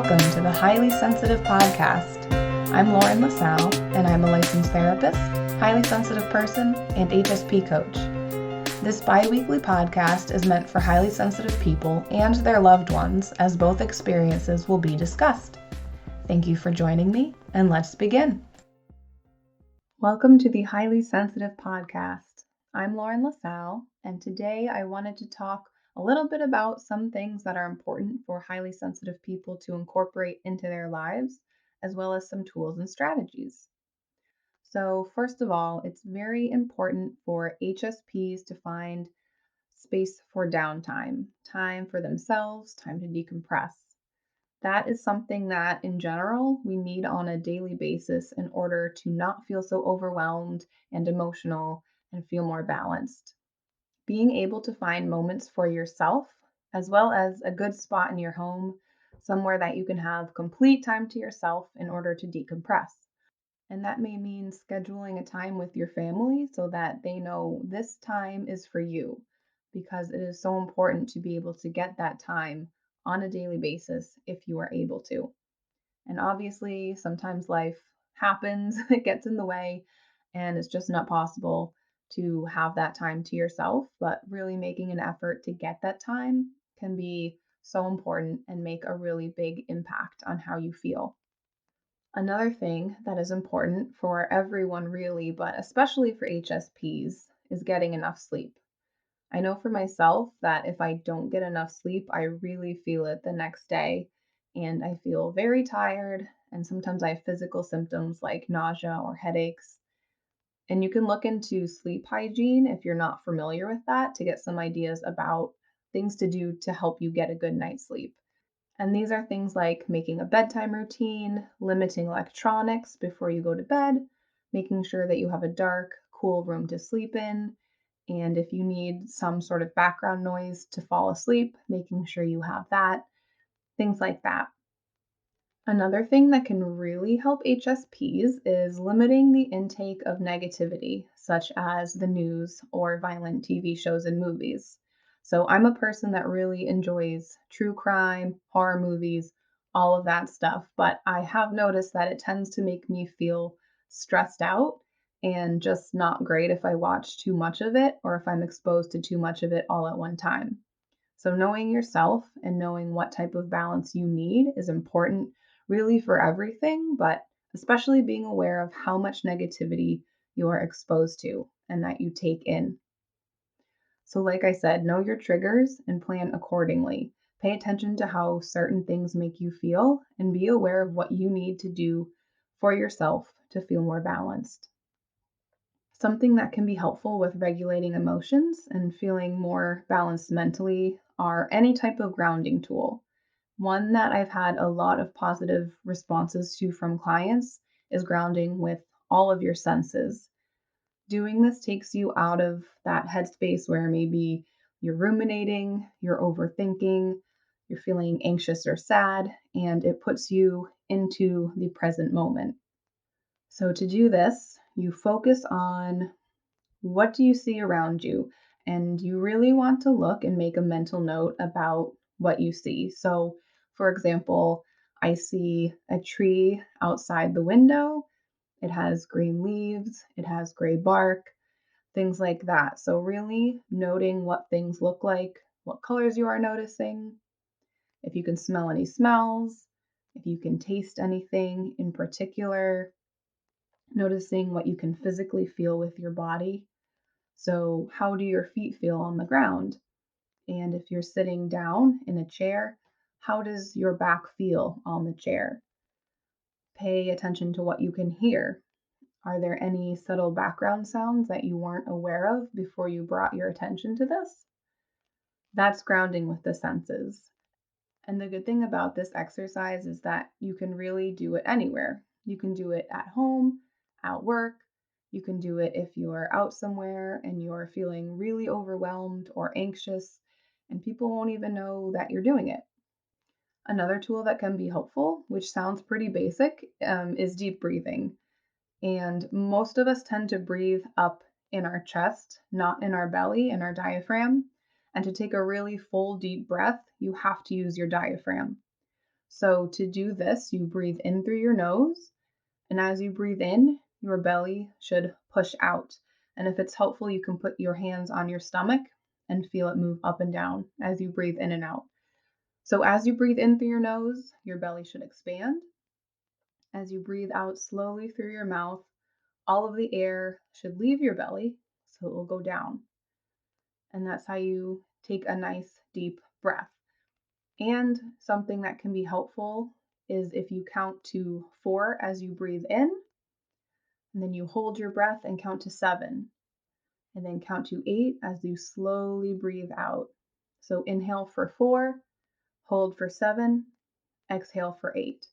Welcome to the Highly Sensitive Podcast. I'm Lauren LaSalle, and I'm a licensed therapist, highly sensitive person, and HSP coach. This bi-weekly podcast is meant for highly sensitive people and their loved ones, as both experiences will be discussed. Thank you for joining me, and let's begin. Welcome to the Highly Sensitive Podcast. I'm Lauren LaSalle, and today I wanted to talk a little bit about some things that are important for highly sensitive people to incorporate into their lives, as well as some tools and strategies. So, first of all, it's very important for HSPs to find space for downtime, time for themselves, time to decompress. That is something that, in general, we need on a daily basis in order to not feel so overwhelmed and emotional and feel more balanced. Being able to find moments for yourself, as well as a good spot in your home, somewhere that you can have complete time to yourself in order to decompress. And that may mean scheduling a time with your family so that they know this time is for you, because it is so important to be able to get that time on a daily basis if you are able to. And obviously, sometimes life happens, it gets in the way, and it's just not possible to have that time to yourself. But really making an effort to get that time can be so important and make a really big impact on how you feel. Another thing that is important for everyone, really, but especially for HSPs, is getting enough sleep. I know for myself that if I don't get enough sleep, I really feel it the next day. And I feel very tired. And sometimes I have physical symptoms like nausea or headaches. And you can look into sleep hygiene if you're not familiar with that to get some ideas about things to do to help you get a good night's sleep. And these are things like making a bedtime routine, limiting electronics before you go to bed, making sure that you have a dark, cool room to sleep in, and if you need some sort of background noise to fall asleep, making sure you have that, things like that. Another thing that can really help HSPs is limiting the intake of negativity, such as the news or violent TV shows and movies. So I'm a person that really enjoys true crime, horror movies, all of that stuff, but I have noticed that it tends to make me feel stressed out and just not great if I watch too much of it or if I'm exposed to too much of it all at one time. So, knowing yourself and knowing what type of balance you need is important, really, for everything, but especially being aware of how much negativity you are exposed to and that you take in. So, like I said, know your triggers and plan accordingly. Pay attention to how certain things make you feel and be aware of what you need to do for yourself to feel more balanced. Something that can be helpful with regulating emotions and feeling more balanced mentally are any type of grounding tool. One that I've had a lot of positive responses to from clients is grounding with all of your senses. Doing this takes you out of that headspace where maybe you're ruminating, you're overthinking, you're feeling anxious or sad, and it puts you into the present moment. So, to do this, you focus on what do you see around you? And you really want to look and make a mental note about what you see. So, for example, I see a tree outside the window. It has green leaves, it has gray bark, things like that. So, really noting what things look like, what colors you are noticing, if you can smell any smells, if you can taste anything in particular, noticing what you can physically feel with your body. So, how do your feet feel on the ground? And if you're sitting down in a chair, how does your back feel on the chair? Pay attention to what you can hear. Are there any subtle background sounds that you weren't aware of before you brought your attention to this? That's grounding with the senses. And the good thing about this exercise is that you can really do it anywhere. You can do it at home, at work. You can do it if you're out somewhere and you're feeling really overwhelmed or anxious, and people won't even know that you're doing it. Another tool that can be helpful, which sounds pretty basic, is deep breathing. And most of us tend to breathe up in our chest, not in our belly, in our diaphragm. And to take a really full, deep breath, you have to use your diaphragm. So to do this, you breathe in through your nose, and as you breathe in, your belly should push out. And if it's helpful, you can put your hands on your stomach and feel it move up and down as you breathe in and out. So as you breathe in through your nose, your belly should expand. As you breathe out slowly through your mouth, all of the air should leave your belly, so it will go down. And that's how you take a nice deep breath. And something that can be helpful is if you count to 4 as you breathe in, and then you hold your breath and count to 7, and then count to 8 as you slowly breathe out. So inhale for 4, hold for 7, exhale for 8.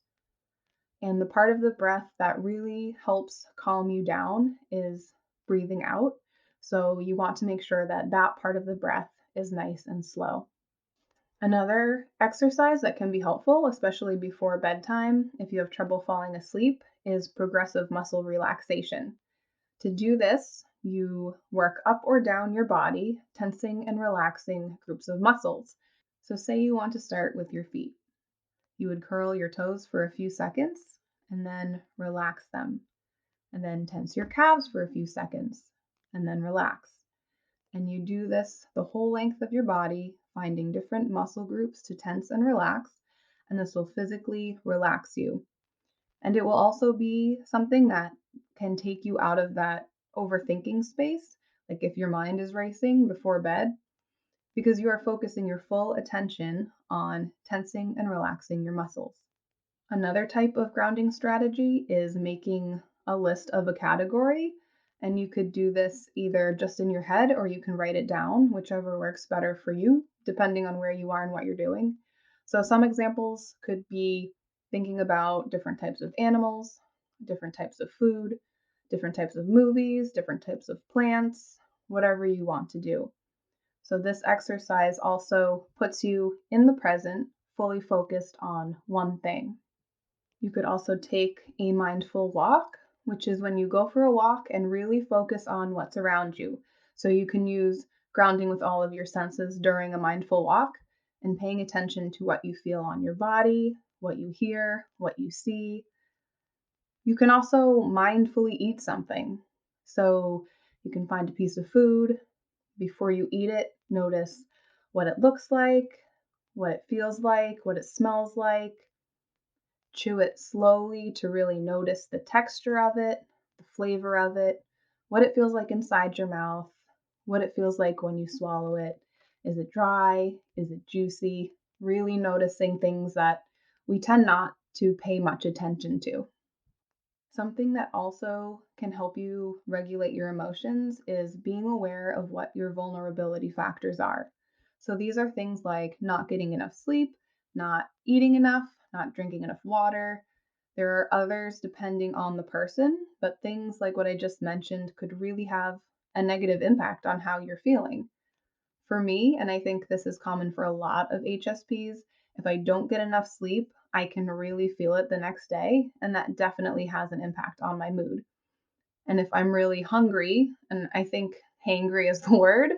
And the part of the breath that really helps calm you down is breathing out. So you want to make sure that that part of the breath is nice and slow. Another exercise that can be helpful, especially before bedtime, if you have trouble falling asleep, is progressive muscle relaxation. To do this, you work up or down your body, tensing and relaxing groups of muscles. So, say you want to start with your feet. You would curl your toes for a few seconds and then relax them, and then tense your calves for a few seconds and then relax. And you do this the whole length of your body, finding different muscle groups to tense and relax, and this will physically relax you. And it will also be something that can take you out of that overthinking space, like if your mind is racing before bed, because you are focusing your full attention on tensing and relaxing your muscles. Another type of grounding strategy is making a list of a category. And you could do this either just in your head or you can write it down, whichever works better for you, depending on where you are and what you're doing. So, some examples could be thinking about different types of animals, different types of food, different types of movies, different types of plants, whatever you want to do. So, this exercise also puts you in the present, fully focused on one thing. You could also take a mindful walk, which is when you go for a walk and really focus on what's around you. So you can use grounding with all of your senses during a mindful walk and paying attention to what you feel on your body, what you hear, what you see. You can also mindfully eat something. So you can find a piece of food. Before you eat it, notice what it looks like, what it feels like, what it smells like. Chew it slowly to really notice the texture of it, the flavor of it, what it feels like inside your mouth, what it feels like when you swallow it. Is it dry? Is it juicy? Really noticing things that we tend not to pay much attention to. Something that also can help you regulate your emotions is being aware of what your vulnerability factors are. So these are things like not getting enough sleep, not eating enough, not drinking enough water. There are others depending on the person, but things like what I just mentioned could really have a negative impact on how you're feeling. For me, and I think this is common for a lot of HSPs, if I don't get enough sleep, I can really feel it the next day, and that definitely has an impact on my mood. And if I'm really hungry, and I think hangry is the word,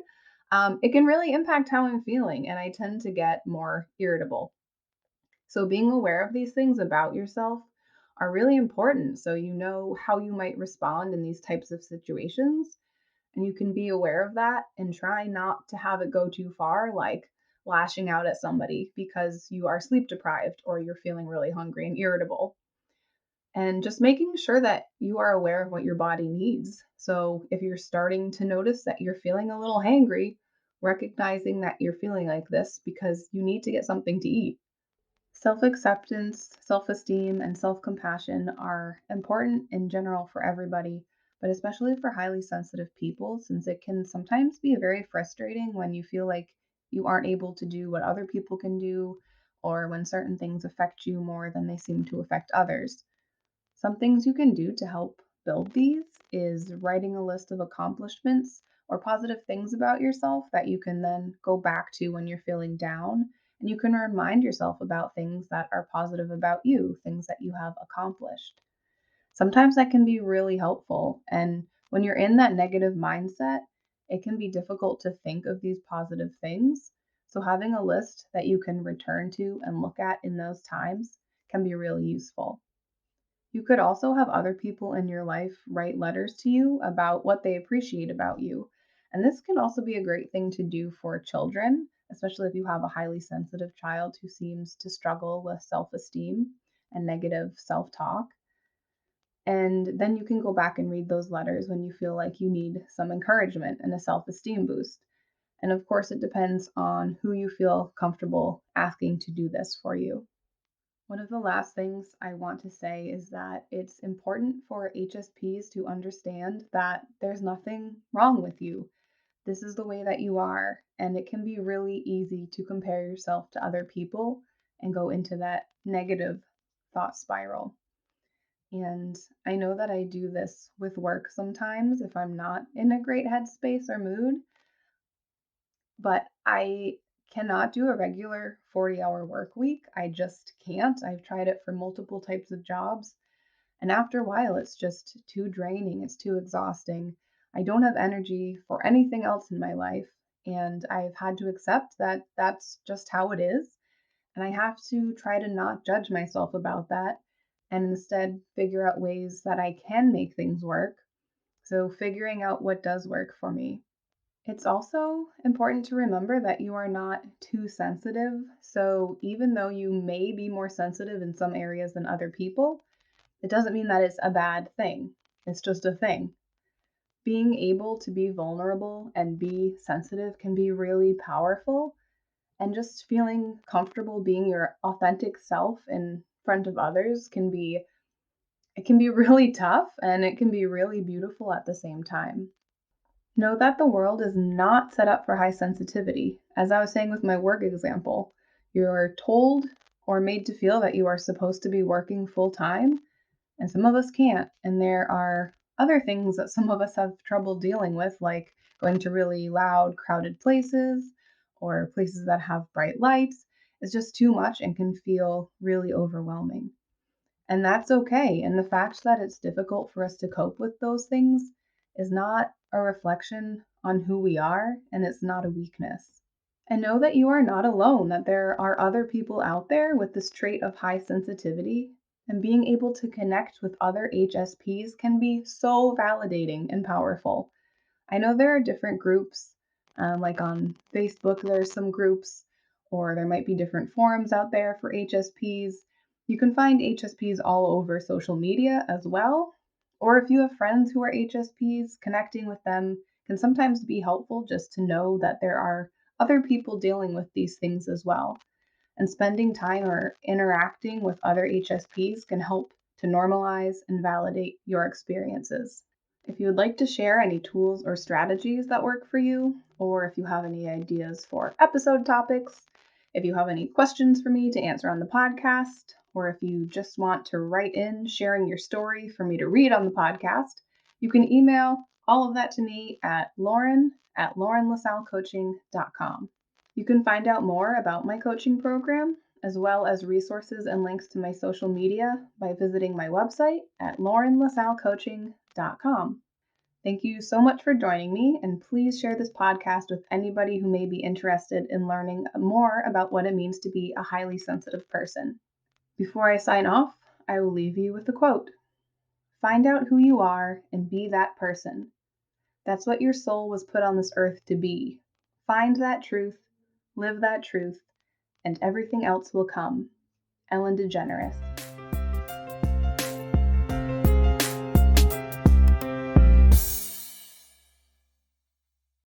it can really impact how I'm feeling, and I tend to get more irritable. So, being aware of these things about yourself are really important so you know how you might respond in these types of situations and you can be aware of that and try not to have it go too far, like lashing out at somebody because you are sleep deprived or you're feeling really hungry and irritable. And just making sure that you are aware of what your body needs. So if you're starting to notice that you're feeling a little hangry, recognizing that you're feeling like this because you need to get something to eat. Self acceptance, self esteem, and self compassion are important in general for everybody, but especially for highly sensitive people, since it can sometimes be very frustrating when you feel like you aren't able to do what other people can do, or when certain things affect you more than they seem to affect others. Some things you can do to help build these is writing a list of accomplishments or positive things about yourself that you can then go back to when you're feeling down. And you can remind yourself about things that are positive about you, things that you have accomplished. Sometimes that can be really helpful. And when you're in that negative mindset, it can be difficult to think of these positive things. So having a list that you can return to and look at in those times can be really useful. You could also have other people in your life write letters to you about what they appreciate about you. And this can also be a great thing to do for children, especially if you have a highly sensitive child who seems to struggle with self esteem and negative self talk. And then you can go back and read those letters when you feel like you need some encouragement and a self esteem boost. And of course, it depends on who you feel comfortable asking to do this for you. One of the last things I want to say is that it's important for HSPs to understand that there's nothing wrong with you. This is the way that you are, and it can be really easy to compare yourself to other people and go into that negative thought spiral. And I know that I do this with work sometimes if I'm not in a great headspace or mood, but I cannot do a regular 40-hour work week. I just can't. I've tried it for multiple types of jobs. And after a while, it's just too draining. It's too exhausting. I don't have energy for anything else in my life. And I've had to accept that that's just how it is. And I have to try to not judge myself about that and instead figure out ways that I can make things work. So, figuring out what does work for me. It's also important to remember that you are not too sensitive. So, even though you may be more sensitive in some areas than other people, it doesn't mean that it's a bad thing. It's just a thing. Being able to be vulnerable and be sensitive can be really powerful. And just feeling comfortable being your authentic self in front of others can be really tough and it can be really beautiful at the same time. Know that the world is not set up for high sensitivity. As I was saying with my work example, you're told or made to feel that you are supposed to be working full time, and some of us can't. And there are other things that some of us have trouble dealing with, like going to really loud, crowded places or places that have bright lights. It's just too much and can feel really overwhelming. And that's okay. And the fact that it's difficult for us to cope with those things is not a reflection on who we are, and it's not a weakness. And know that you are not alone, that there are other people out there with this trait of high sensitivity. And being able to connect with other HSPs can be so validating and powerful. I know there are different groups, like on Facebook, there's some groups, or there might be different forums out there for HSPs. You can find HSPs all over social media as well. Or if you have friends who are HSPs, connecting with them can sometimes be helpful just to know that there are other people dealing with these things as well. And spending time or interacting with other HSPs can help to normalize and validate your experiences. If you would like to share any tools or strategies that work for you, or if you have any ideas for episode topics, if you have any questions for me to answer on the podcast, or if you just want to write in sharing your story for me to read on the podcast, you can email all of that to me at lauren@laurenlasallecoaching.com. You can find out more about my coaching program, as well as resources and links to my social media by visiting my website at laurenlasallecoaching.com. Thank you so much for joining me, and please share this podcast with anybody who may be interested in learning more about what it means to be a highly sensitive person. Before I sign off, I will leave you with a quote. Find out who you are and be that person. That's what your soul was put on this earth to be. Find that truth, live that truth, and everything else will come. Ellen DeGeneres.